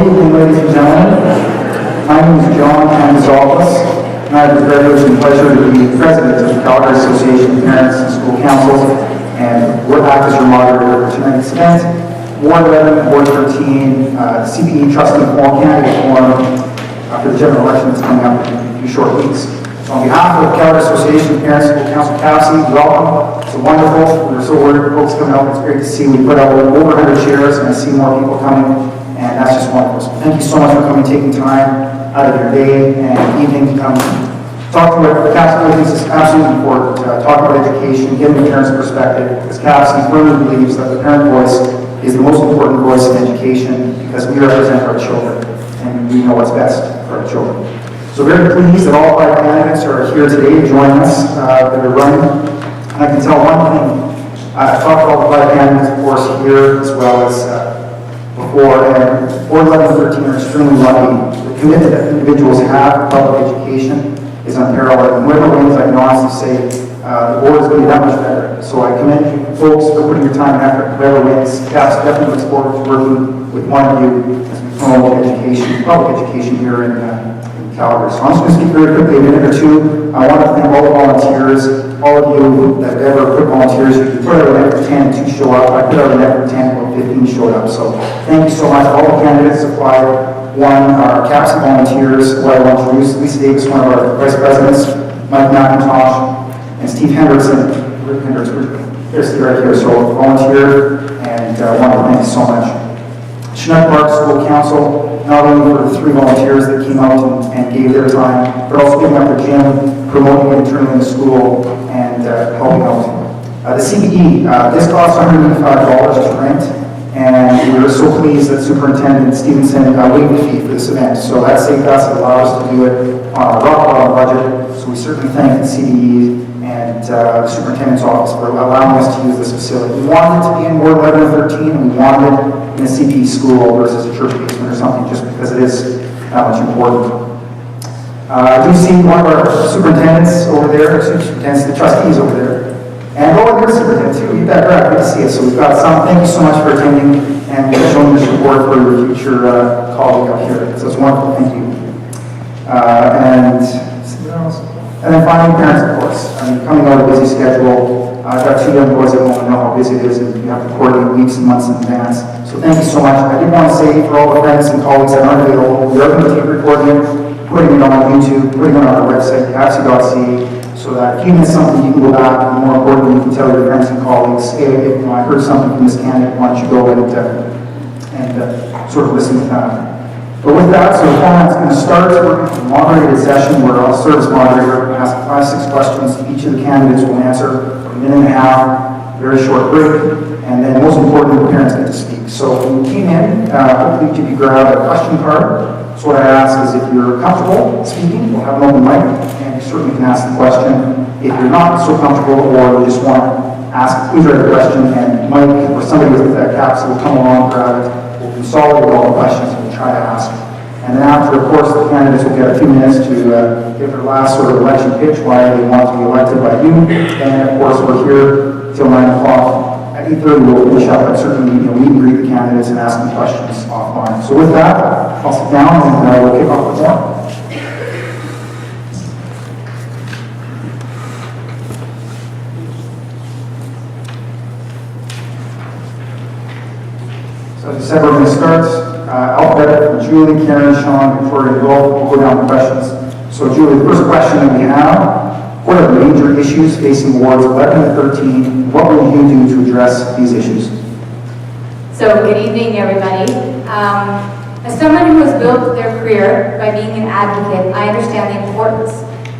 Good evening, ladies and gentlemen. My name is John Anzalpas, and I have the privilege and pleasure to be president of the Calgary Association of Parents and School Councils, and we'll act as your moderator for tonight's event. Ward 11, Ward 13, CPE trustee forum, candidate forum for the general election that's coming up in a few short weeks. So on behalf of the Calgary Association of Parents and School Council, CAPSC, welcome. It's wonderful. We're so worried folks coming out. It's great to see. We put out over 100 chairs, and I see more people coming. And that's just wonderful. So thank you so much for coming, taking time out of your day and evening to come talk to what CAPSC thinks is absolutely important. Talk about education, give the parents' perspective, because CAPSC firmly believes that the parent voice is the most important voice in education because we represent our children and we know what's best for our children. So very pleased that all 5 candidates are here today to join us that are running. And I can tell one thing. I've talked to all the 5 candidates, of course, here as well as before, and Board 11 and 13 are extremely lucky. The commitment that individuals have to public education is unparalleled. And whoever wins, I can honestly say, the board is going to be that much better. So I commend you folks for putting your time and effort. Whoever wins, CAPS definitely looks forward to working with one of you as we promote education, public education here in Calgary. So I'm just going to speak very quickly, a minute or two. I want to thank all the volunteers, all of you that have ever put volunteers. You put out an effort 10 and 2 show up. I put out an effort 10, about 15 showed up. So thank you so much. All the candidates applied. One, our CAPSC volunteers, who I want to introduce. Lisa Davis, one of our vice presidents, Mike McIntosh, and Steve Hendrickson. They're still right here. So volunteer, and I want to thank you so much. Chinook Park School Council, not only for the 3 volunteers that came out and gave their time, but also giving up the gym, promoting it internally in the school, and helping out. The CPE, this costs $185 to rent, and we were so pleased that Superintendent Stevenson waived the fee for this event. So that saved us and allowed us to do it on a rock bottom budget. So we certainly thank the CPE and the Superintendent's office for allowing us to use this facility. We wanted it to be in Ward 11 and 13, and we wanted it in a CPE school versus a church basement or something, just because it is that much important. I do see one of our superintendents over there, the trustees over there, and there's superintendent too. You bet, right? Good to see you. So we've got some. Thank you so much for attending and showing your support for your future colleague up here. So it's wonderful. Thank you. And then finally, parents, of course. I mean, coming out of a busy schedule, I've got 2 young boys at home and know how busy it is, and you have to coordinate weeks and months in advance. So thank you so much. I did want to say for all the friends and colleagues that aren't available, we are going to tape recording it, putting it on YouTube, putting it on our website, capsc.ca, so that if you miss something, you can go back, and more importantly, you can tell your friends and colleagues, hey, I heard something from this candidate, why don't you go and sort of listen to that. But with that, so the format's going to start with a moderated session where I'll serve as moderator and ask 5-6 questions. Each of the candidates will answer for a minute and a half, very short break, and then most importantly, the parents get to speak. So when you came in, hopefully you grab a question card. So what I ask is if you're comfortable speaking, we'll have an open mic, and you certainly can ask the question. If you're not so comfortable or you just want to ask, please write the question, and Mike or somebody with CAPSC will come along, grab it. We'll consolidate all the questions and we'll try to ask. And then after, of course, the candidates will get a few minutes to give their last sort of election pitch, why they want to be elected by you. And of course, we're here till 9 o'clock. At 8:30, we'll finish up and certainly meet and greet the candidates and ask them questions offline. So with that, I'll sit down and we'll kick off the forum. So as I said, we're going to start alphabet from Julie, Karen, Sean, Victoria, and Gold. We'll go down to questions. So Julie, the first question that we have, what are the major issues facing wards 11 and 13? What will you do to address these issues? So good evening, everybody. As someone who has built their career by being an advocate, I understand the importance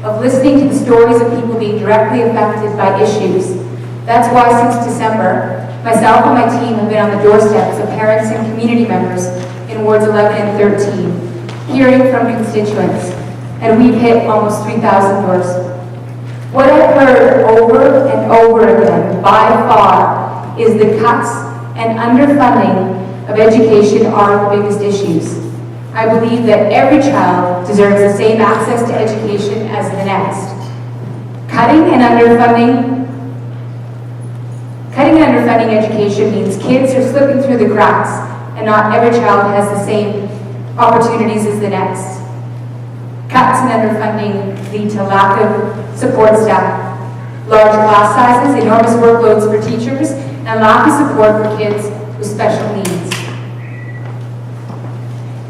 of listening to the stories of people being directly affected by issues. That's why since December, myself and my team have been on the doorsteps of parents and community members in wards 11 and 13, hearing from constituents, and we've hit almost 3,000 doors. What I've heard over and over again, by far, is the cuts and underfunding of education are the biggest issues. I believe that every child deserves the same access to education as the next. Cutting and underfunding education means kids are slipping through the cracks, and not every child has the same Opportunities is the next. Cuts and underfunding lead to lack of support staff, large class sizes, enormous workloads for teachers, and lack of support for kids with special needs.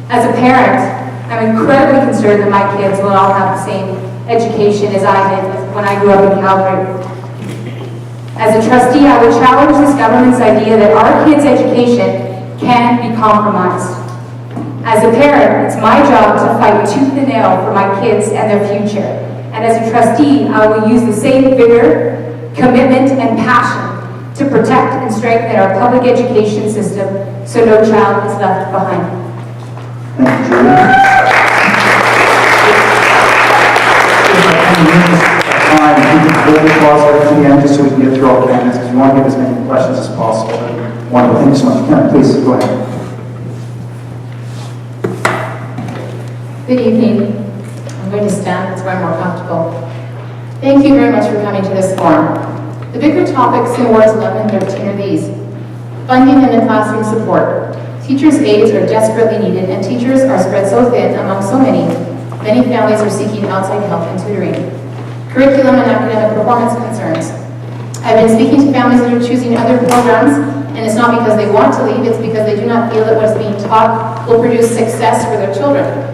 As a parent, I'm incredibly concerned that my kids will all have the same education as I did when I grew up in Calgary. As a trustee, I would challenge this government's idea that our kids' education can be compromised. As a parent, it's my job to fight tooth and nail for my kids and their future. And as a trustee, I will use the same vigor, commitment, and passion to protect and strengthen our public education system so no child is left behind. Thank you, Julie. Time, if you can hold the clause right to the end just so we can get through all the candidates, because we want to get as many questions as possible. Wonderful. Thank you so much. Karen, please go ahead. Good evening. I'm going to stand, that's where I'm more comfortable. Thank you very much for coming to this forum. The bigger topics in wards 11 and 13 are these. Funding and the classroom support. Teachers' aides are desperately needed, and teachers are spread so thin among so many. Many families are seeking outside help and tutoring. Curriculum and academic performance concerns. I've been speaking to families that are choosing other programs, and it's not because they want to leave, it's because they do not feel that what's being taught will produce success for their children.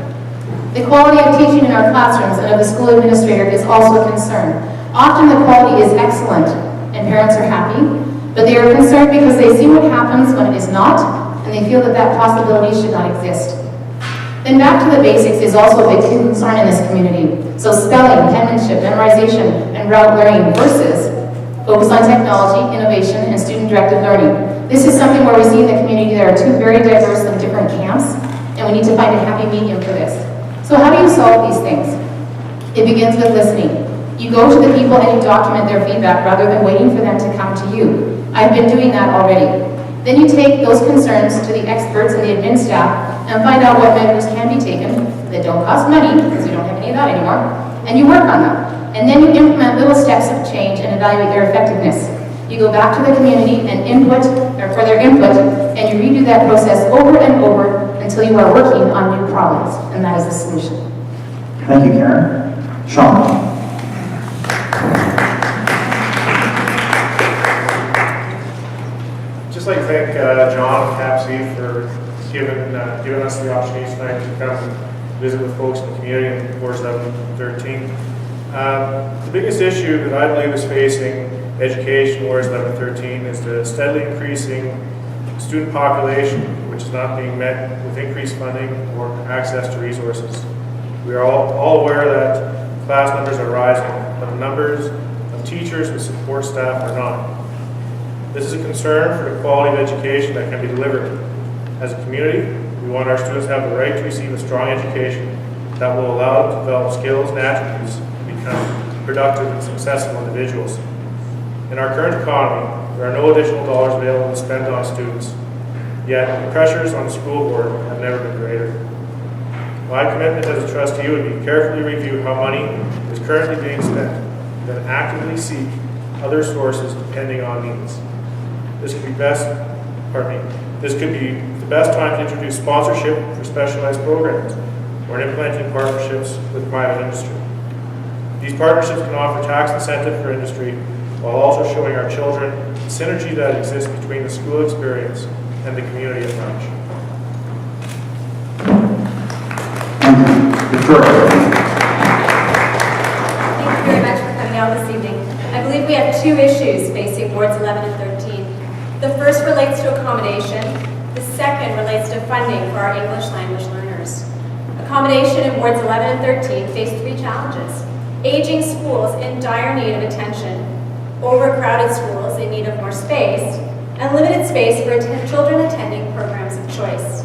The quality of teaching in our classrooms and of the school administrator is also a concern. Often the quality is excellent and parents are happy, but they are concerned because they see what happens when it is not, and they feel that that possibility should not exist. Then back to the basics is also a big concern in this community. So spelling, penmanship, memorization, and route learning versus focus on technology, innovation, and student-directed learning. This is something where we see in the community there are two very diverse and different camps, and we need to find a happy medium for this. So how do you solve these things? It begins with listening. You go to the people and you document their feedback rather than waiting for them to come to you. I've been doing that already. Then you take those concerns to the experts and the admin staff and find out what measures can be taken that don't cost money, because we don't have any of that anymore, and you work on them. And then you implement little steps of change and evaluate their effectiveness. You go back to the community and input, or for their input, and you redo that process over and over until you are working on new problems, and that is the solution. Thank you, Karen. Sean. Just like to thank John and CAPSC for giving us the opportunity tonight to come and visit with folks in the community in wards 11 and 13. The biggest issue that I believe is facing education wards 11 and 13 is the steadily increasing student population, which is not being met with increased funding or access to resources. We are all aware that class numbers are rising, but the numbers of teachers and support staff are not. This is a concern for the quality of education that can be delivered. As a community, we want our students to have the right to receive a strong education that will allow them to develop skills and attributes to become productive and successful individuals. In our current economy, there are no additional dollars available to spend on students, yet the pressures on the school board have never been greater. My commitment as a trustee would be to carefully review how money is currently being spent, then actively seek other sources depending on needs. This could be the best time to introduce sponsorship for specialized programs or implementing partnerships with private industry. These partnerships can offer tax incentive for industry while also showing our children the synergy that exists between the school experience and the community at large. Thank you very much for coming out this evening. I believe we have two issues facing wards 11 and 13. The first relates to accommodation. The second relates to funding for our English language learners. Accommodation in wards 11 and 13 face three challenges: aging schools in dire need of attention, overcrowded schools in need of more space, and limited space for children attending programs of choice.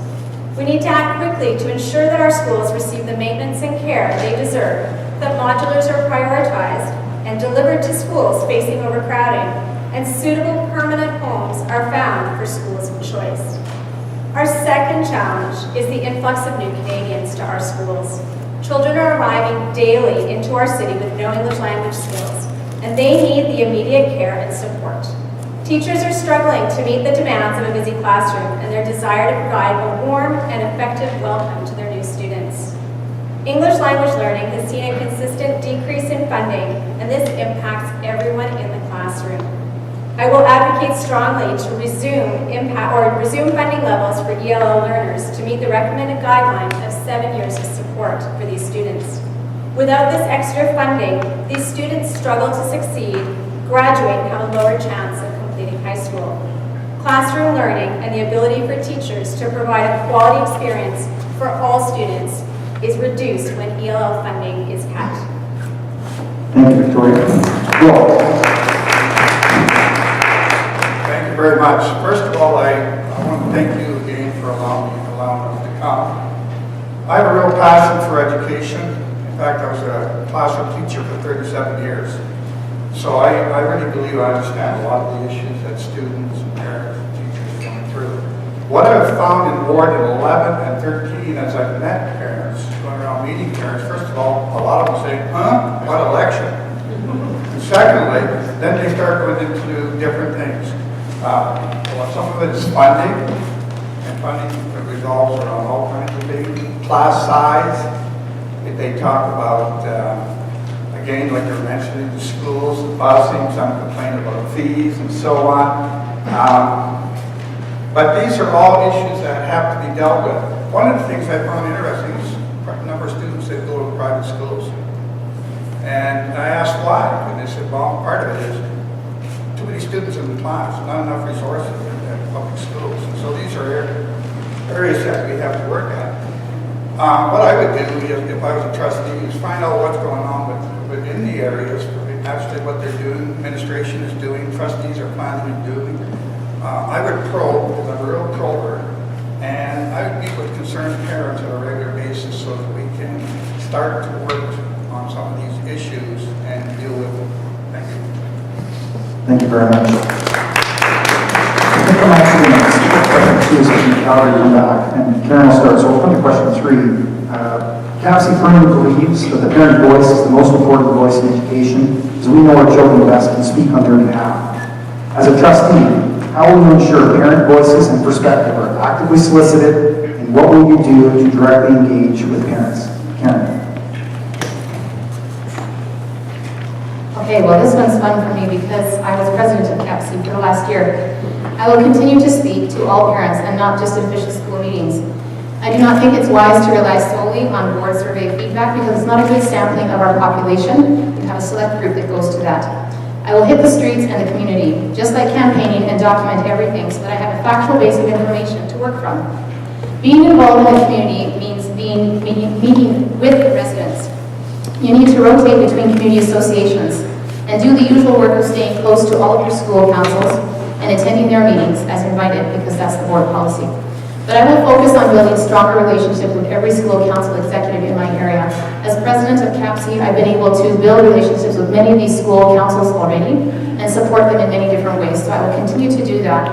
We need to act quickly to ensure that our schools receive the maintenance and care they deserve, that modulars are prioritized and delivered to schools facing overcrowding, and suitable permanent homes are found for schools of choice. Our second challenge is the influx of new Canadians to our schools. Children are arriving daily into our city with no English language skills, and they need the immediate care and support. Teachers are struggling to meet the demands of a busy classroom and their desire to provide a warm and effective effective welcome to their new students. English language learning has seen a consistent decrease in funding, and this impacts everyone in the classroom. I will advocate strongly to resume funding levels for ELL learners to meet the recommended guideline of 7 years of support for these students. Without this extra funding, these students struggle to succeed, graduate, and have a lower chance of completing high school. Classroom learning and the ability for teachers to provide a quality experience for all students is reduced when ELL funding is cut. Thank you, Victoria. Will. Thank you very much. First of all, I want to thank you again for allowing us to come. I have a real passion for education. In fact, I was a classroom teacher for 37 years. So I really believe I understand a lot of the issues that students and parents and teachers are going through. What I've found in Ward 11 and 13 as I've met parents, going around meeting parents, first of all, a lot of them say, huh, what election? And secondly, then they start going into different things. Well, some of it is funding, and funding revolves around all kinds of things. Class size, if they talk about, again, like you're mentioning, the schools, the busing, some complain about fees and so on. But these are all issues that have to be dealt with. One of the things I found interesting is the number of students that go to private schools. And I asked why, and they said, well, part of it is too many students in the class, not enough resources in public schools. And so these are areas that we have to work at. What I would do if I was a trustee is find out what's going on within the areas, actually what they're doing, administration is doing, trustees are planning and doing. I would probe, because I'm a real prober, and I would meet with concerned parents on a regular basis so that we can start to work on some of these issues and deal with them. Thank you. Thank you very much. I think I'm actually going to skip question 2 so we can come back. And Karen will start. So we'll come to question 3. CAPSC firmly believes that the parent voice is the most important voice in education, as we know our children best and speak on their behalf. As a trustee, how will you ensure parent voices and perspective are actively solicited, and what will you do to directly engage with parents? Karen. Okay, well, this one's fun for me because I was president of CAPSC for the last year. I will continue to speak to all parents and not just at official school meetings. I do not think it's wise to rely solely on board survey feedback because it's not a good sampling of our population. You have a select group that goes to that. I will hit the streets and the community, just like campaigning, and document everything so that I have a factual base of information to work from. Being involved in the community means meeting with the residents. You need to rotate between community associations and do the usual work of staying close to all of your school councils and attending their meetings as invited because that's the board policy. But I will focus on building stronger relationships with every school council executive in my area. As president of CAPSC, I've been able to build relationships with many of these school councils already and support them in many different ways. So I will continue to do that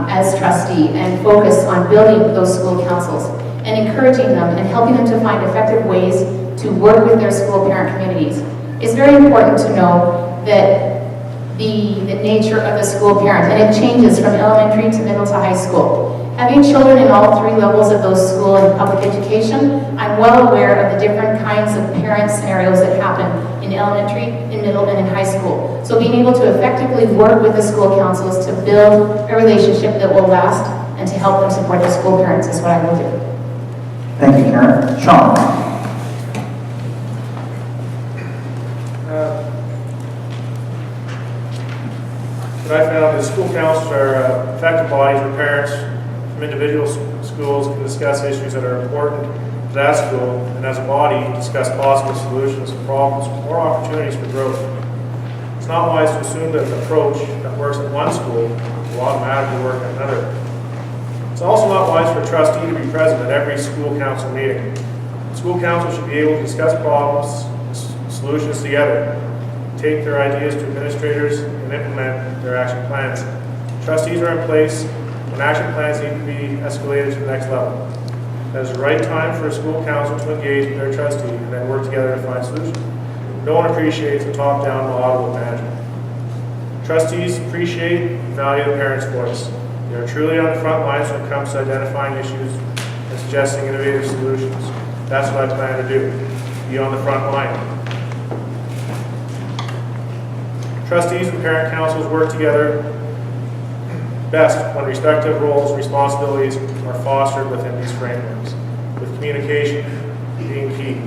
as trustee and focus on building those school councils and encouraging them and helping them to find effective ways to work with their school parent communities. It's very important to know that the nature of the school parent, and it changes from elementary to middle to high school. Having children in all 3 levels of those school and public education, I'm well aware of the different kinds of parent scenarios that happen in elementary, in middle, and in high school. So being able to effectively work with the school councils to build a relationship that will last and to help them support the school parents is what I will do. Thank you, Karen. Sean. What I found is school councils are effective bodies where parents from individual schools can discuss issues that are important to that school, and as a body, discuss possible solutions to problems or opportunities for growth. It's not wise to assume that an approach that works at one school will automatically work at another. It's also not wise for a trustee to be present at every school council meeting. School council should be able to discuss problems and solutions together, take their ideas to administrators, and implement their action plans. Trustees are in place when action plans need to be escalated to the next level. That is the right time for a school council to engage with their trustee and then work together to find solutions. No one appreciates a top-down model of management. Trustees appreciate and value the parents' voice. They are truly on the front lines when it comes to identifying issues and suggesting innovative solutions. That's what I plan to do, be on the front line. Trustees and parent councils work together best when respective roles and responsibilities are fostered within these frameworks, with communication being key.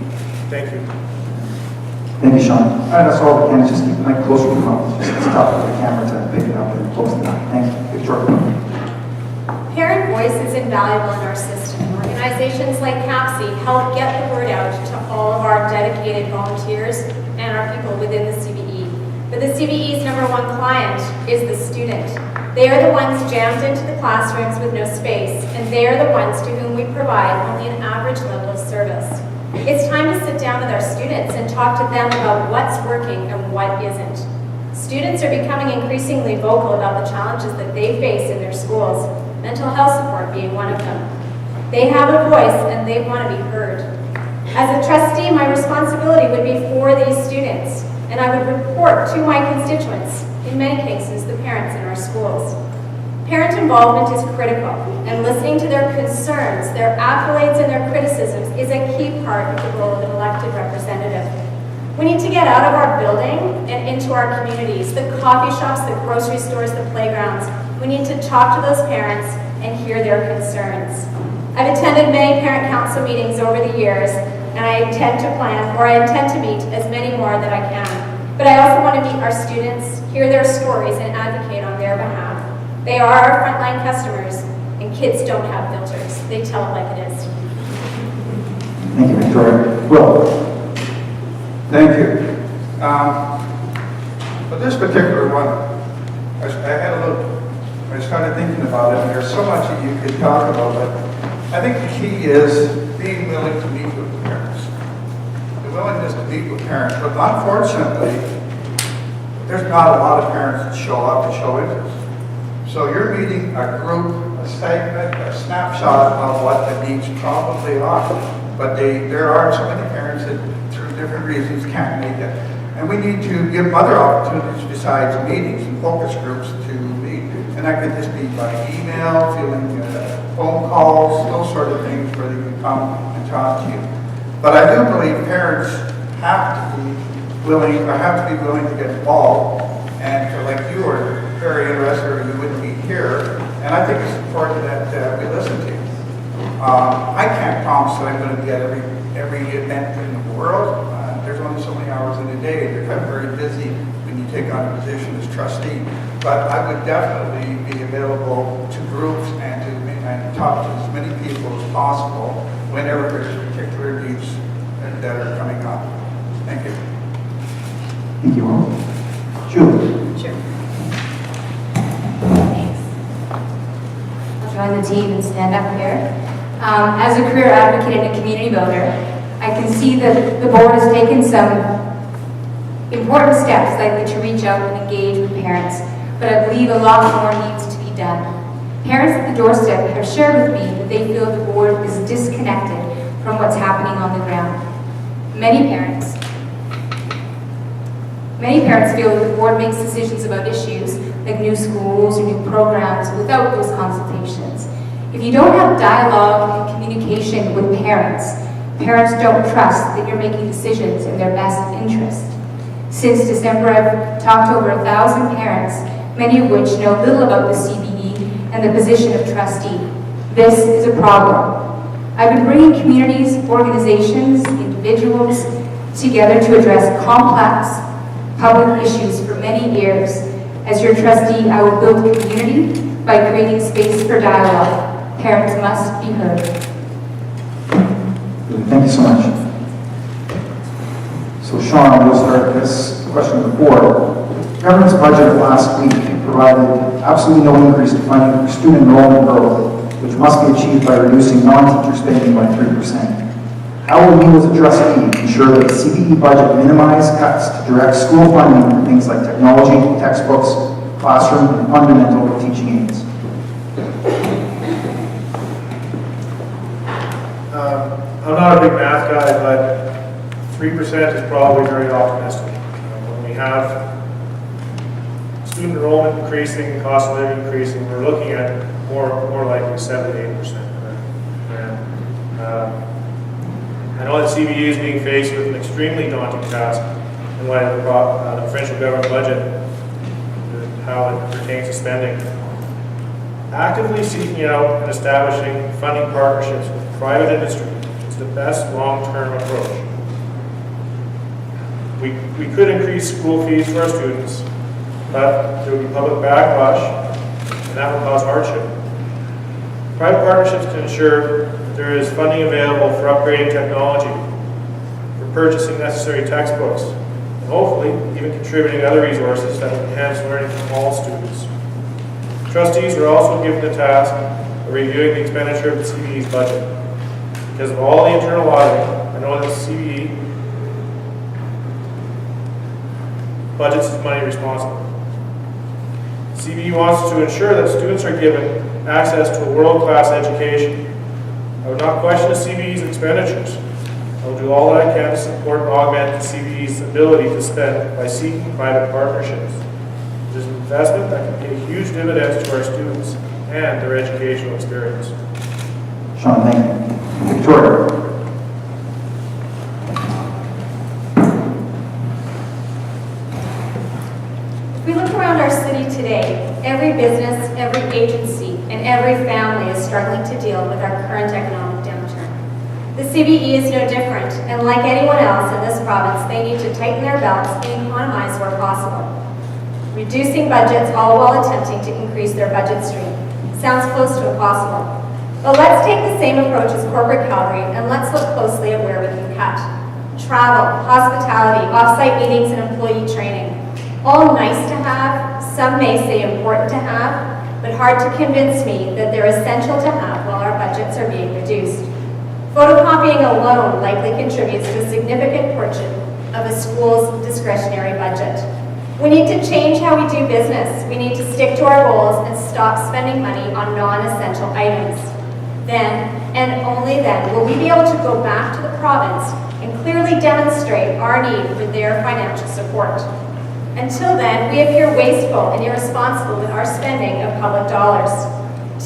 Thank you. Thank you, Sean. All right, that's all we can, just keep the mic closer to the mouth. It's tough for the camera to pick it up and close it down. Thank you. Victoria. Parent voice is invaluable in our system. Organizations like CAPSC help get the word out to all of our dedicated volunteers and our people within the CBE. But the CBE's #1 client is the student. They are the ones jammed into the classrooms with no space, and they are the ones to whom we provide only an average level of service. It's time to sit down with our students and talk to them about what's working and what isn't. Students are becoming increasingly vocal about the challenges that they face in their schools, mental health support being one of them. They have a voice and they want to be heard. As a trustee, my responsibility would be for these students, and I would report to my constituents, in many cases the parents in our schools. Parent involvement is critical, and listening to their concerns, their accolades, and their criticisms is a key part of the role of an elected representative. We need to get out of our building and into our communities, the coffee shops, the grocery stores, the playgrounds. We need to talk to those parents and hear their concerns. I've attended many parent council meetings over the years, and I intend to meet as many more that I can. But I also want to meet our students, hear their stories, and advocate on their behalf. They are our frontline customers, and kids don't have filters. They tell it like it is. Thank you, Victoria. Will. Thank you. For this particular one, I started thinking about it, and there's so much that you could talk about, but I think the key is being willing to meet with the parents. The willingness to meet with parents, but unfortunately, there's not a lot of parents that show up and show interest. So you're meeting a group, a segment, a snapshot of what the needs probably are. But there are so many parents that, through different reasons, can't make it. And we need to give other opportunities besides meetings and focus groups to meet. And that could just be by email, phone calls, those sort of things where they can come and talk to you. But I do believe parents have to be willing to get involved. And like you are very interested, or you wouldn't be here. And I think it's important that we listen to you. I can't promise that I'm going to be at every event in the world. There's only so many hours in a day. You're kind of very busy when you take on a position as trustee. But I would definitely be available to groups and talk to as many people as possible whenever there's particular needs that are coming up. Thank you. Thank you, Will. Julie. Sure. Thanks. I'll join the team and stand up here. As a career advocate and a community builder, I can see that the board has taken some important steps, likely to reach out and engage with parents, but I believe a lot more needs to be done. Parents at the doorstep have shared with me that they feel the board is disconnected from what's happening on the ground. Many parents feel that the board makes decisions about issues like new schools or new programs without those consultations. If you don't have dialogue and communication with parents don't trust that you're making decisions in their best interest. Since December, I've talked to over 1,000 parents, many of which know little about the CBE and the position of trustee. This is a problem. I've been bringing communities, organizations, individuals together to address complex public issues for many years. As your trustee, I will build community by creating space for dialogue. Parents must be heard. Thank you so much. So Sean, we'll start this question with the board. Government's budget last week provided absolutely no increase to funding for student enrollment growth, which must be achieved by reducing non-teacher spending by 3%. How will you as a trustee ensure that the CBE budget minimize cuts to direct school funding for things like technology, textbooks, classroom, and fundamental teaching aids? I'm not a big math guy, but 3% is probably very optimistic. When we have student enrollment increasing, cost of living increasing, we're looking at more likely 7 to 8%. CBU is being faced with an extremely daunting task in light of the provincial government budget and how it pertains to spending. Actively seeking out and establishing funding partnerships with private industry is the best long-term approach. We could increase school fees for our students, but there would be public backlash, and that would cause hardship. Private partnerships can ensure that there is funding available for upgrading technology, for purchasing necessary textbooks, and hopefully even contributing other resources that enhance learning for all students. Trustees are also given the task of reviewing the expenditure of the CBE's budget. Because of all the internal auditing, I know that the CBE budgets is money responsible. CBE wants to ensure that students are given access to a world-class education. I would not question the CBE's expenditures. I will do all that I can to support and augment the CBE's ability to spend by seeking private partnerships. It is an investment that can pay huge dividends to our students and their educational experience. Sean, thank you. Victoria. If we look around our city today, every business, every agency, and every family is struggling to deal with our current economic downturn. The CBE is no different, and like anyone else in this province, they need to tighten their belts and economize where possible. Reducing budgets all while attempting to increase their budget stream sounds close to impossible. But let's take the same approach as corporate Calgary and let's look closely at where we can cut. Travel, hospitality, off-site meetings, and employee training. All nice to have, some may say important to have, but hard to convince me that they're essential to have while our budgets are being reduced. Photocopying alone likely contributes to a significant portion of a school's discretionary budget. We need to change how we do business. We need to stick to our goals and stop spending money on non-essential items. Then, and only then, will we be able to go back to the province and clearly demonstrate our need for their financial support. Until then, we appear wasteful and irresponsible with our spending of public dollars.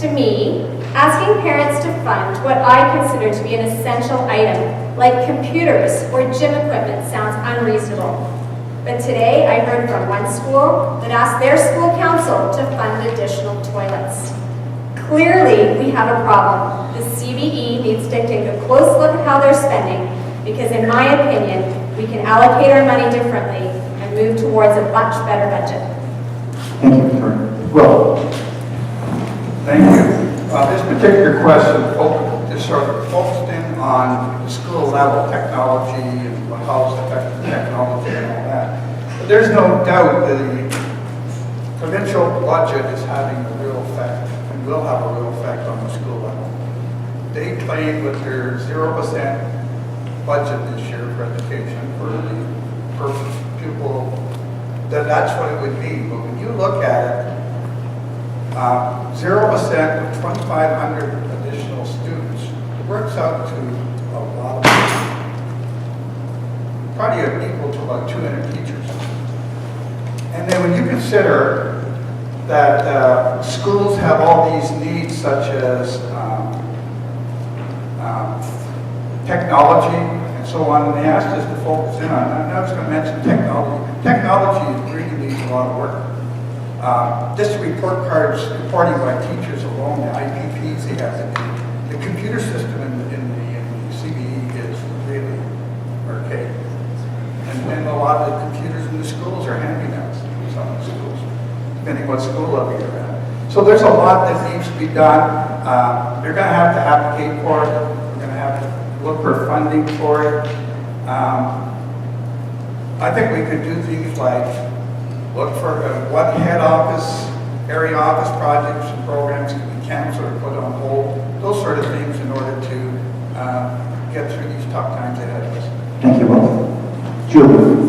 To me, asking parents to fund what I consider to be an essential item, like computers or gym equipment, sounds unreasonable. But today, I heard from one school that asked their school council to fund additional toilets. Clearly, we have a problem. The CBE needs to take a close look at how they're spending, because in my opinion, we can allocate our money differently and move towards a much better budget. Thank you, Victoria. Will. Thank you. This particular question just sort of focused in on the school level technology and how it's affecting technology and all that. But there's no doubt that the provincial budget is having a real effect and will have a real effect on the school level. They claim with their 0% budget this year for education for the per pupil, that's what it would be. But when you look at it, 0% with 2,500 additional students, it works out to a lot of money. Probably equal to about 200 teachers. And then when you consider that schools have all these needs such as technology and so on, and they asked us to focus in on that. And I was going to mention technology. Technology really needs a lot of work. Just report cards, reporting by teachers alone, the IPPs they have to do. The computer system in the CBE is really archaic. And a lot of the computers in the schools are hand-me-downs in some of the schools, depending what school level you're at. So there's a lot that needs to be done. You're going to have to advocate for it. You're going to have to look for funding for it. I think we could do things like look for what head office, area office projects and programs can be canceled or put on hold. Those sort of things in order to get through these tough times ahead of us. Thank you, Will. Julie.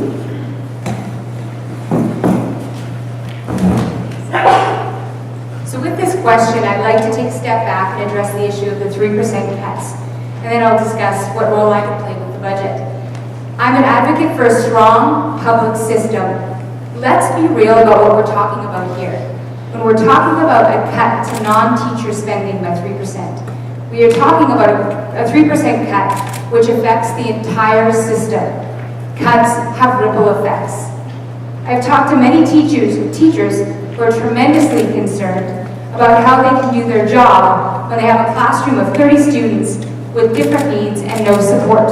So with this question, I'd like to take a step back and address the issue of the 3% cuts, and then I'll discuss what role I can play with the budget. I'm an advocate for a strong public system. Let's be real about what we're talking about here. When we're talking about a cut to non-teacher spending by 3%, We are talking about a 3% cut, which affects the entire system. Cuts have ripple effects. I've talked to many teachers who are tremendously concerned about how they can do their job when they have a classroom of 30 students with different needs and no support.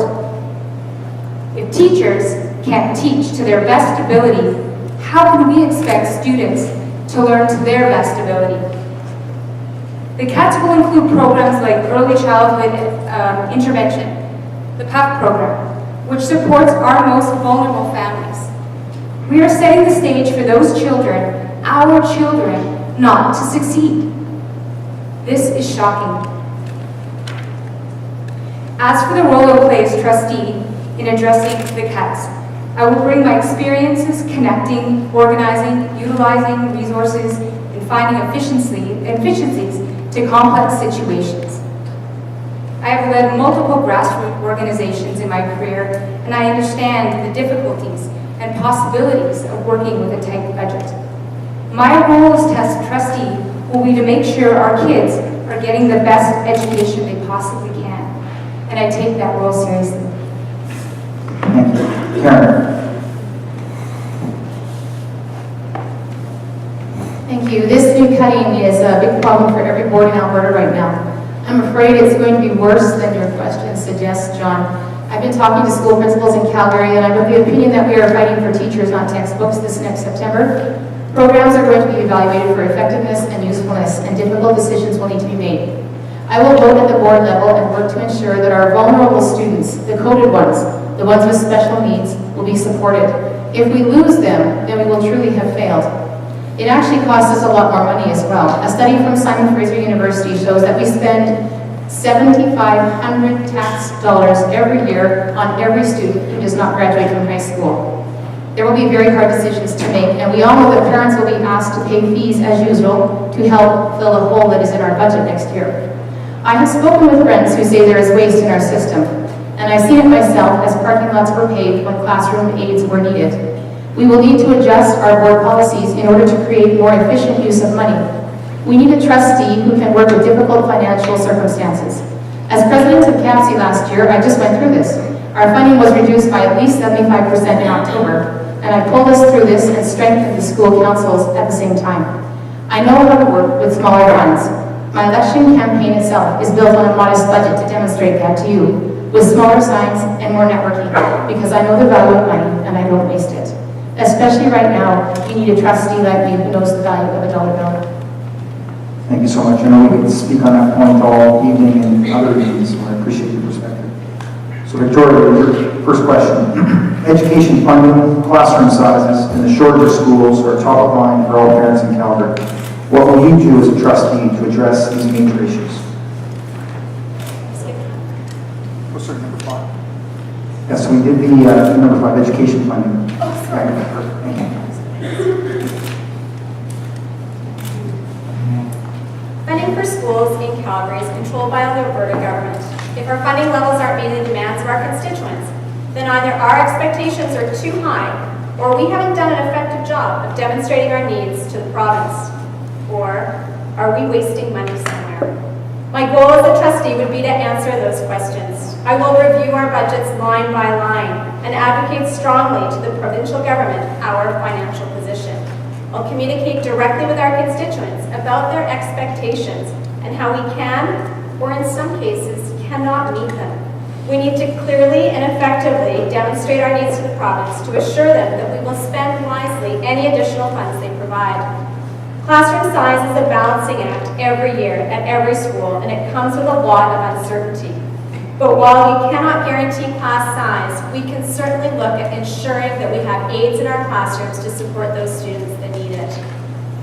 If teachers can't teach to their best ability, how can we expect students to learn to their best ability? The cuts will include programs like early childhood intervention, the PUF program, which supports our most vulnerable families. We are setting the stage for those children, our children, not to succeed. This is shocking. As for the role I play as trustee in addressing the cuts, I will bring my experiences connecting, organizing, utilizing resources, and finding efficiencies to complex situations. I have led multiple grassroots organizations in my career, and I understand the difficulties and possibilities of working with a tight budget. My role as trustee will be to make sure our kids are getting the best education they possibly can, and I take that role seriously. Thank you. Karen. Thank you. This new cutting is a big problem for every board in Alberta right now. I'm afraid it's going to be worse than your question suggests, John. I've been talking to school principals in Calgary, and I'm of the opinion that we are fighting for teachers, not textbooks, this next September. Programs are going to be evaluated for effectiveness and usefulness, and difficult decisions will need to be made. I will vote at the board level and work to ensure that our vulnerable students, the coded ones, the ones with special needs, will be supported. If we lose them, then we will truly have failed. It actually costs us a lot more money as well. A study from Simon Fraser University shows that we spend $7,500 tax dollars every year on every student who does not graduate from high school. There will be very hard decisions to make, and we all know that parents will be asked to pay fees as usual to help fill the hole that is in our budget next year. I have spoken with friends who say there is waste in our system, and I've seen it myself as parking lots were paved when classroom aids were needed. We will need to adjust our board policies in order to create more efficient use of money. We need a trustee who can work with difficult financial circumstances. As president of CAPSC last year, I just went through this. Our funding was reduced by at least 75% in October, and I pulled us through this and strengthened the school councils at the same time. I know how to work with smaller funds. My election campaign itself is built on a modest budget to demonstrate that to you, with smaller signs and more networking, because I know the value of money and I don't waste it. Especially right now, we need a trustee like me who knows the value of a dollar bill. Thank you so much. I know we could speak on that point all evening and other meetings, so I appreciate your perspective. So Victoria, your first question. Education funding, classroom sizes, and the shortage of schools are top of mind for all parents in Calgary. What will you do as a trustee to address these major issues? What's our number 5? Yes, we did the number 5, education funding. Oh, sorry. Thank you. Funding for schools in Calgary is controlled by the Alberta government. If our funding levels aren't meeting the demands of our constituents, then either our expectations are too high, or we haven't done an effective job of demonstrating our needs to the province. Or are we wasting money somewhere? My goal as a trustee would be to answer those questions. I will review our budgets line by line and advocate strongly to the provincial government our financial position. I'll communicate directly with our constituents about their expectations and how we can, or in some cases, cannot meet them. We need to clearly and effectively demonstrate our needs to the province to assure them that we will spend wisely any additional funds they provide. Classroom size is a balancing act every year at every school, and it comes with a lot of uncertainty. But while we cannot guarantee class size, we can certainly look at ensuring that we have aides in our classrooms to support those students that need it.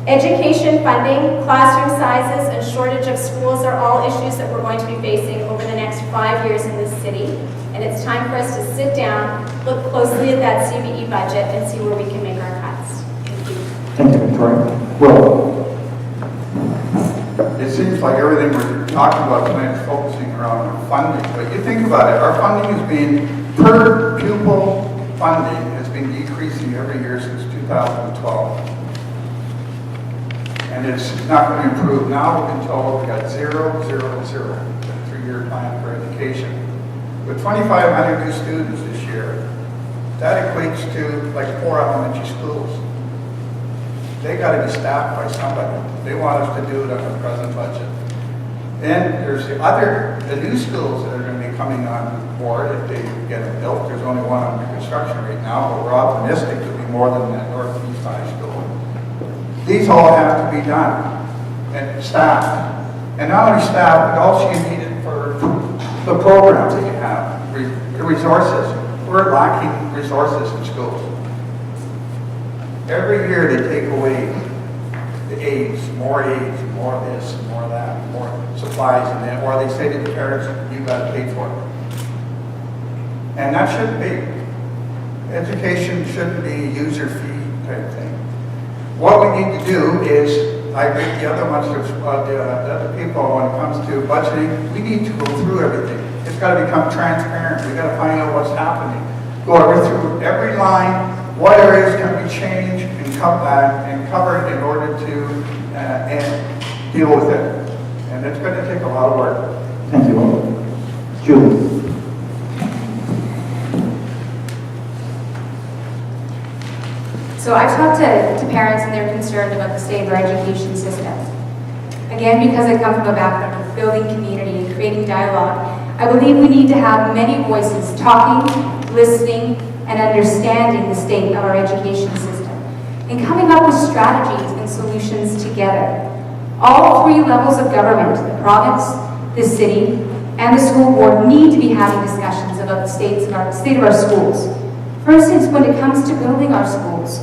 Education funding, classroom sizes, and shortage of schools are all issues that we're going to be facing over the next 5 years in this city. And it's time for us to sit down, look closely at that CBE budget, and see where we can make our cuts. Thank you. Thank you, Victoria. Will. It seems like everything we're talking about tonight is focusing around funding, but you think about it, our funding has been, per pupil funding has been decreasing every year since 2012. And it's not going to improve. Now we've been told we got 0, 0, 0, 3 three-year plan for education. With 2,500 new students this year, that equates to like 4 elementary schools. They got to be staffed by somebody. They want us to do it on the present budget. Then there's the new schools that are going to be coming on board if they get them built. There's only one under construction right now, but we're optimistic there'll be more than that Northeast High School. These all have to be done and staffed. And not only staffed, but also you need it for the programs that you have, the resources. We're lacking resources in schools. Every year they take away the aids, more this, more that, more supplies, and then, or they say to the parents, you got to pay for it. And that shouldn't be. Education shouldn't be a user fee type thing. What we need to do is, I agree with the other ones, the other people, when it comes to budgeting, we need to go through everything. It's got to become transparent. We've got to find out what's happening. Go through every line, what areas can be changed and covered in order to and deal with it. And it's going to take a lot of work. Thank you. Julie. So I've talked to parents and they're concerned about the state of our education system. Again, because I come from a background of building community and creating dialogue, I believe we need to have many voices talking, listening, and understanding the state of our education system, and coming up with strategies and solutions together. All 3 levels of government, the province, the city, and the school board, need to be having discussions about the state of our schools. For instance, when it comes to building our schools,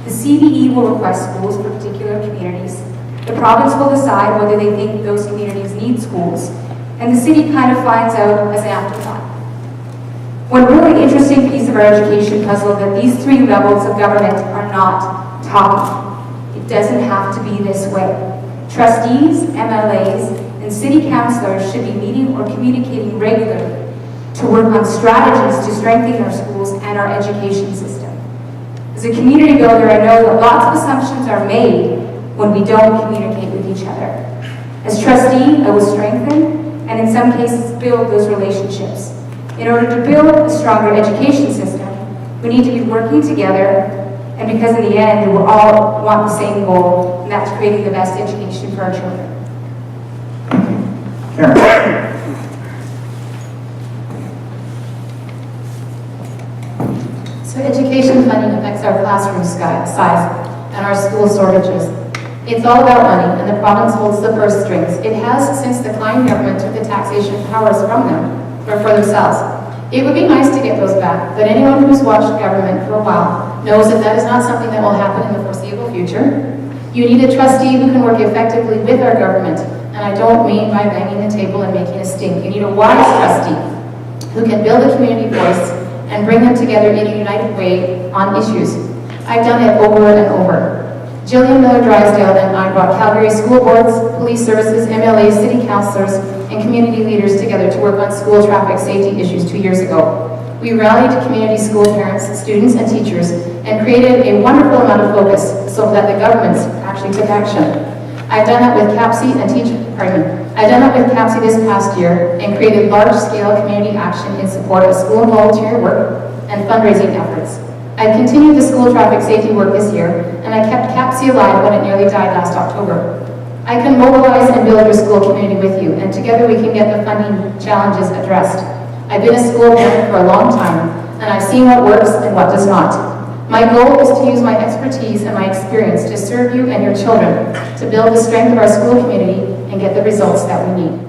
the CBE will request schools for particular communities. The province will decide whether they think those communities need schools, and the city kind of finds out as an afterthought. One really interesting piece of our education puzzle that these 3 levels of government are not talking. It doesn't have to be this way. Trustees, MLAs, and city councillors should be meeting or communicating regularly to work on strategies to strengthen our schools and our education system. As a community builder, I know that lots of assumptions are made when we don't communicate with each other. As trustee, I will strengthen and in some cases build those relationships. In order to build a stronger education system, we need to be working together, and because in the end, we all want the same goal, and that's creating the best education for our children. Karen. So education funding affects our classroom size and our school shortages. It's all about money, and the province holds the purse strings. It has since the Klein government took the taxation powers from them, or for themselves. It would be nice to get those back, but anyone who's watched government for a while knows that that is not something that will happen in the foreseeable future. You need a trustee who can work effectively with our government, and I don't mean by banging the table and making a stink. You need a wise trustee who can build a community voice and bring them together in a united way on issues. I've done it over and over. Jillian Miller Drysdale and I brought Calgary school boards, police services, MLAs, city councillors, and community leaders together to work on school traffic safety issues 2 years ago. We rallied community school parents, students, and teachers, and created a wonderful amount of focus so that the governments actually took action. I've done that with CAPSC I've done that with CAPSC this past year and created large-scale community action in support of school and volunteer work and fundraising efforts. I've continued the school traffic safety work this year, and I kept CAPSC alive when it nearly died last October. I can mobilize and build your school community with you, and together we can get the funding challenges addressed. I've been a school parent for a long time, and I've seen what works and what does not. My goal is to use my expertise and my experience to serve you and your children, to build the strength of our school community and get the results that we need.